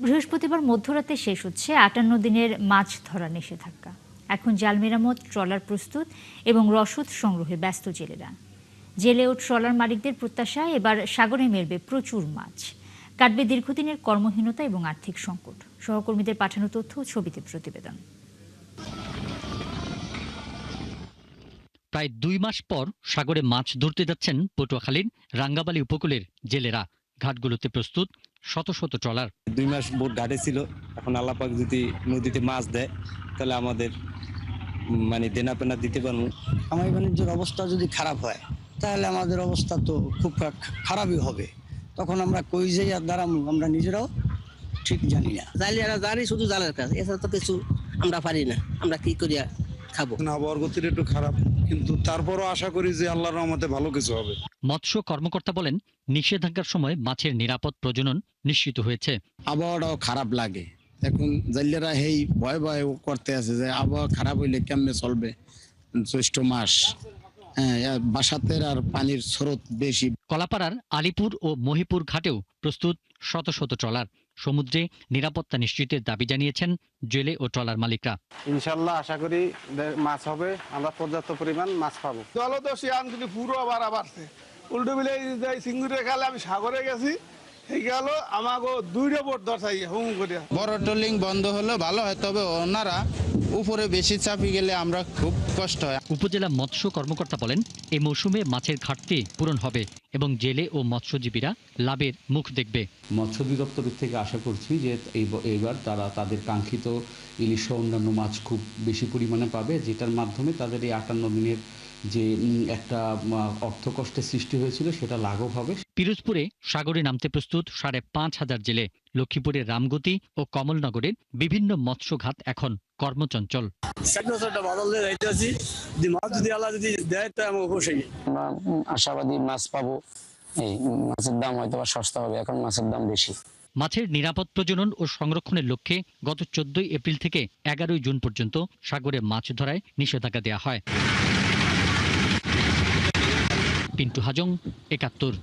বৃহস্পতিবার মধ্যরাতে শেষ হচ্ছে ৫৮ দিনের মাছ ধরা নিষেধাজ্ঞা। এখন জাল মেরামত, ট্রলার প্রস্তুত এবং রসদ সংগ্রহে ব্যস্ত জেলেরা। জেলে ও ট্রলার মালিকদের প্রত্যাশা, এবার সাগরে মেলবে প্রচুর মাছ, কাটবে দীর্ঘদিনের কর্মহীনতা এবং আর্থিক সংকট। সহকর্মীদের পাঠানো তথ্য ও ছবিতে প্রতিবেদন। প্রায় ২ মাস পর সাগরে মাছ ধরতে যাচ্ছেন পটুয়াখালীর রাঙ্গাবালী উপকূলের জেলেরা। ঘাটগুলোতে প্রস্তুত শত শত ট্রলার। ২ মাস বোট ঘাটে ছিল, এখন আল্লাহ পাক যদি নদীতে মাছ দেয় তাহলে আমাদের দেনা পেনা দিতে পারবো। কামাই বাণিজ্যের অবস্থা যদি খারাপ হয় তাহলে আমাদের অবস্থা তো খুব খারাপই হবে। তখন আমরা কই যাই আর দাঁড়াবো আমরা নিজেরাও ঠিক জানি না। জালিয়ারা জানি শুধু জালের কাজ, এছাড়া তো কিছু আমরা পারি না। আমরা কি করিয়া খাবো? আবহাওয়ার গতিটা একটু খারাপ, কিন্তু তারপরও আশা করি যে আল্লাহর রহমতে ভালো কিছু হবে। মৎস্য কর্মকর্তা বলেন, নিষেধাজ্ঞার সময় মাছের নিরাপদ প্রজনন নিশ্চিত হয়েছে। আবহাওয়াটাও খারাপ লাগে, এখন জালিয়ারা এই ভয় ভয় করতে আছে যে আবহাওয়া খারাপ হইলে কেমনে চলবে। জ্যৈষ্ঠ মাস, বাসাতের আর পানির স্রোত বেশি। কলাপাড়ার আলিপুর ও মহিপুর ঘাটেও প্রস্তুত শত শত ট্রলার। সমুদ্রে নিরাপত্তা নিশ্চিতের দাবি জানিয়েছেন জেলে ও ট্রলার মালিকরা। ইনশাল্লাহ আশা করি মাছ হবে, আমরা পর্যাপ্ত পরিমাণ মাছ পাবো। জলদস্যু কিন্তু পুরো বাড়ছে, উল্টো মিলে সিঙ্গুরে গেলে আমি সাগরে গেছি, এই গেল আমাকে 2টা বোট ধরছাই হুম করে। বড় ট্রলিং বন্ধ হলো ভালো হয়, তবে ওনারা উপরে বেশি চাপি গেলে আমরা খুব কষ্ট হয়। উপজেলা মৎস্য কর্মকর্তা বলেন, এই মৌসুমে মাছের ঘাটতি পূরণ হবে এবং জেলে ও মৎস্যজীবীরা লাভের মুখ দেখবে। মৎস্য অধিদপ্তর থেকে আশা করছি যে এইবার তারা তাদের কাঙ্ক্ষিত ইলিশ অন্যান্য মাছ খুব বেশি পরিমাণে পাবে, যেটার মাধ্যমে তাদের এই ৫৮ দিনের যে একটা অর্থকষ্টের সৃষ্টি হয়েছিল সেটা লাঘব হবে। পিরোজপুরে সাগরে নামতে প্রস্তুত ৫,৫০০ জেলে। লক্ষ্মীপুরের রামগতি ও কমলনগরের বিভিন্ন মৎস্যঘাট এখন কর্মচঞ্চল। আমরা আশাবাদী মাছ পাবো, এই মাছের দাম হয়তো সস্তা হবে, এখন মাছের দাম বেশি। মাছের নিরাপদ প্রজনন ও সংরক্ষণের লক্ষ্যে গত ১৪ এপ্রিল থেকে ১১ জুন পর্যন্ত সাগরে মাছ ধরায় নিষেধাজ্ঞা দেওয়া হয়। পিন্টু হাজং, ৭১।